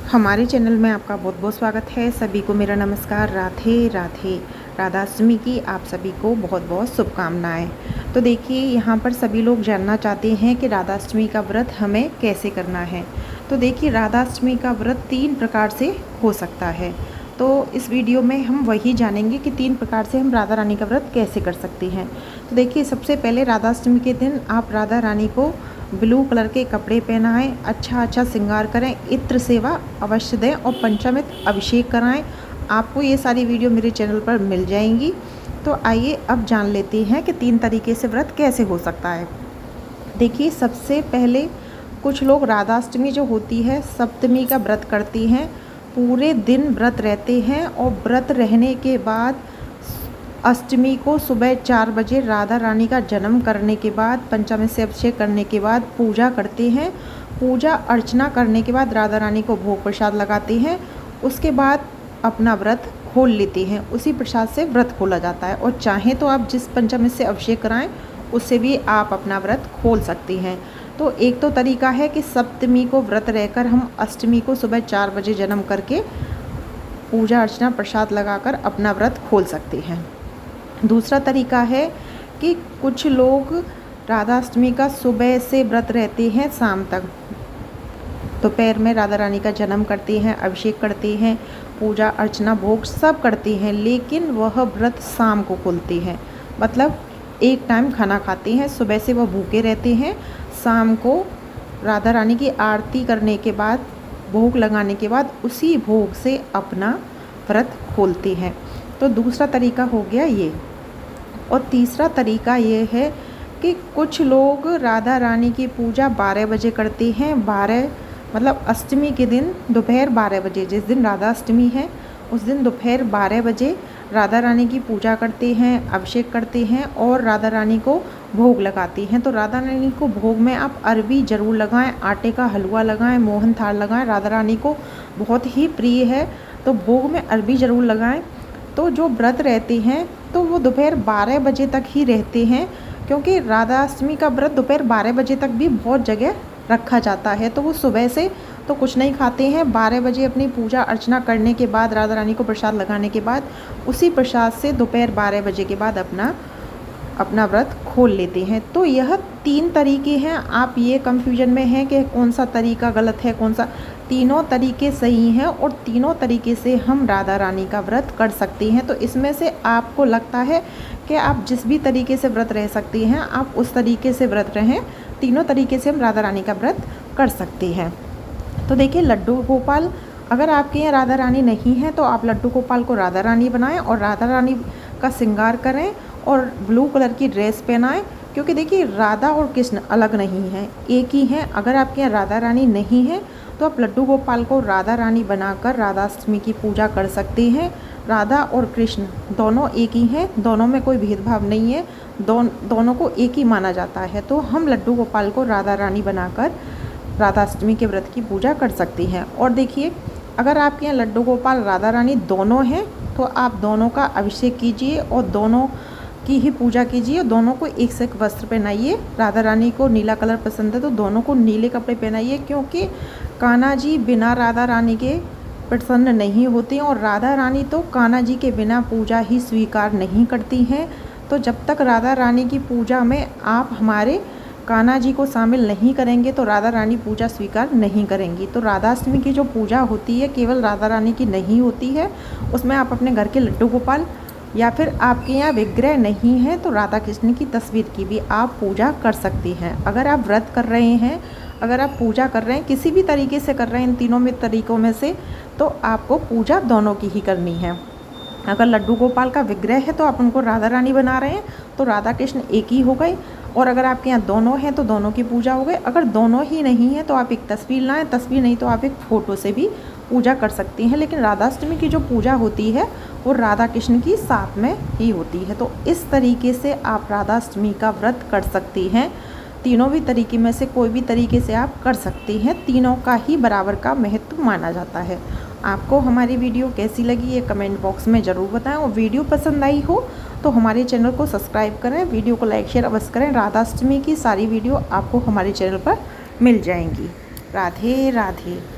हमारे चैनल में आपका बहुत बहुत स्वागत है। सभी को मेरा नमस्कार। राधे राधे। राधाष्टमी की आप सभी को बहुत बहुत शुभकामनाएं। तो देखिए, यहाँ पर सभी लोग जानना चाहते हैं कि राधाष्टमी का व्रत हमें कैसे करना है। तो देखिए, राधाष्टमी का व्रत 3 प्रकार से हो सकता है। तो इस वीडियो में हम वही जानेंगे कि 3 प्रकार से हम राधा रानी का व्रत कैसे कर सकते हैं। तो देखिए, सबसे पहले राधाष्टमी के दिन आप राधा रानी को ब्लू कलर के कपड़े पहनाएं, अच्छा श्रृंगार करें, इत्र सेवा अवश्य दें और पंचामृत अभिषेक कराएं। आपको ये सारी वीडियो मेरे चैनल पर मिल जाएंगी। तो आइए अब जान लेते हैं कि 3 तरीके से व्रत कैसे हो सकता है। देखिए, सबसे पहले कुछ लोग राधाष्टमी जो होती है सप्तमी का व्रत करती हैं, पूरे दिन व्रत रहते हैं और व्रत रहने के बाद अष्टमी को सुबह 4 बजे राधा रानी का जन्म करने के बाद पंचामृत से अभिषेक करने के बाद पूजा करते हैं। पूजा अर्चना करने के बाद राधा रानी को भोग प्रसाद लगाते हैं। उसके बाद अपना व्रत खोल लेते हैं। उसी प्रसाद से व्रत खोला जाता है और चाहें तो आप जिस पंचामृत से अभिषेक कराएं उससे भी आप अपना व्रत खोल सकती हैं। तो एक तो तरीका है कि सप्तमी को व्रत रहकर हम अष्टमी को सुबह 4 बजे जन्म करके पूजा अर्चना प्रसाद लगाकर अपना व्रत खोल सकते हैं। दूसरा तरीका है कि कुछ लोग राधाष्टमी का सुबह से व्रत रहते हैं शाम तक, दोपहर में राधा रानी का जन्म करते हैं, अभिषेक करते हैं, पूजा अर्चना भोग सब करते हैं, लेकिन वह व्रत शाम को खोलते हैं। मतलब एक टाइम खाना खाते हैं, सुबह से वह भूखे रहते हैं, शाम को राधा रानी की आरती करने के बाद भोग लगाने के बाद उसी भोग से अपना व्रत खोलते हैं। तो दूसरा तरीका हो गया ये। और तीसरा तरीका ये है कि कुछ लोग राधा रानी की पूजा 12 बजे करते हैं। 12 मतलब अष्टमी के दिन दोपहर 12 बजे, जिस दिन राधा अष्टमी है उस दिन दोपहर 12 बजे राधा रानी की पूजा करते हैं, अभिषेक करते हैं और राधा रानी को भोग लगाती हैं। तो राधा रानी को भोग में आप अरबी ज़रूर लगाएं, आटे का हलवा लगाएं, मोहन थाल लगाएं। राधा रानी को बहुत ही प्रिय है, तो भोग में अरबी ज़रूर लगाएं। तो जो व्रत रहते हैं तो वो दोपहर 12 बजे तक ही रहते हैं, क्योंकि राधाष्टमी का व्रत दोपहर 12 बजे तक भी बहुत जगह रखा जाता है। तो वो सुबह से तो कुछ नहीं खाते हैं, 12 बजे अपनी पूजा अर्चना करने के बाद राधा रानी को प्रसाद लगाने के बाद उसी प्रसाद से दोपहर 12 बजे के बाद अपना व्रत खोल लेते हैं। तो यह 3 तरीके हैं। आप ये कंफ्यूजन में हैं कि कौन सा तरीका गलत है, कौन सा। तीनों तरीके सही हैं और तीनों तरीके से हम राधा रानी का व्रत कर सकते हैं। तो इसमें से आपको लगता है कि आप जिस भी तरीके से व्रत रह सकती हैं आप उस तरीके से व्रत रहें। तीनों तरीके से हम राधा रानी का व्रत कर सकते हैं। तो देखिए, लड्डू गोपाल, अगर आपके यहाँ राधा रानी नहीं है तो आप लड्डू गोपाल को राधा रानी बनाएं और राधा रानी का श्रृंगार करें और ब्लू कलर की ड्रेस पहनाएं, क्योंकि देखिए राधा और कृष्ण अलग नहीं हैं, एक ही हैं। अगर आपके यहाँ राधा रानी नहीं है तो आप लड्डू गोपाल को राधा रानी बनाकर राधाष्टमी की पूजा कर सकते हैं। राधा और कृष्ण दोनों एक ही हैं, दोनों में कोई भेदभाव नहीं है, दोनों को एक ही माना जाता है। तो हम लड्डू गोपाल को राधा रानी बनाकर राधाष्टमी के व्रत की पूजा कर सकते हैं। और देखिए, अगर आपके यहाँ लड्डू गोपाल राधा रानी दोनों हैं तो आप दोनों का अभिषेक कीजिए और दोनों की ही पूजा कीजिए। दोनों को एक से एक वस्त्र पहनाइए। राधा रानी को नीला कलर पसंद है तो दोनों को नीले कपड़े पहनाइए, क्योंकि कान्हा जी बिना राधा रानी के प्रसन्न नहीं होते हैं और राधा रानी तो कान्हा जी के बिना पूजा ही स्वीकार नहीं करती हैं। तो जब तक राधा रानी की पूजा में आप हमारे कान्हा जी को शामिल नहीं करेंगे तो राधा रानी पूजा स्वीकार नहीं करेंगी। तो राधाष्टमी की जो पूजा होती है केवल राधा रानी की नहीं होती है, उसमें आप अपने घर के लड्डू गोपाल या फिर आपके यहाँ विग्रह नहीं है तो राधा कृष्ण की तस्वीर की भी आप पूजा कर सकती हैं। अगर आप व्रत कर रहे हैं, अगर आप पूजा कर रहे हैं, किसी भी तरीके से कर रहे हैं इन तीनों में तरीक़ों में से, तो आपको पूजा दोनों की ही करनी है। अगर लड्डू गोपाल का विग्रह है तो आप उनको राधा रानी बना रहे हैं तो राधा कृष्ण एक ही हो गए, और अगर आपके यहाँ दोनों हैं तो दोनों की पूजा हो गई। अगर दोनों ही नहीं है तो आप एक तस्वीर लाएं, तस्वीर नहीं तो आप एक फ़ोटो से भी पूजा कर सकती हैं। लेकिन राधाष्टमी की जो पूजा होती है वो राधा कृष्ण की साथ में ही होती है। तो इस तरीके से आप राधाष्टमी का व्रत कर सकती हैं। तीनों भी तरीके में से कोई भी तरीके से आप कर सकती हैं, तीनों का ही बराबर का महत्व माना जाता है। आपको हमारी वीडियो कैसी लगी ये कमेंट बॉक्स में ज़रूर बताएं, और वीडियो पसंद आई हो तो हमारे चैनल को सब्सक्राइब करें, वीडियो को लाइक शेयर अवश्य करें। राधाष्टमी की सारी वीडियो आपको हमारे चैनल पर मिल जाएंगी। राधे राधे।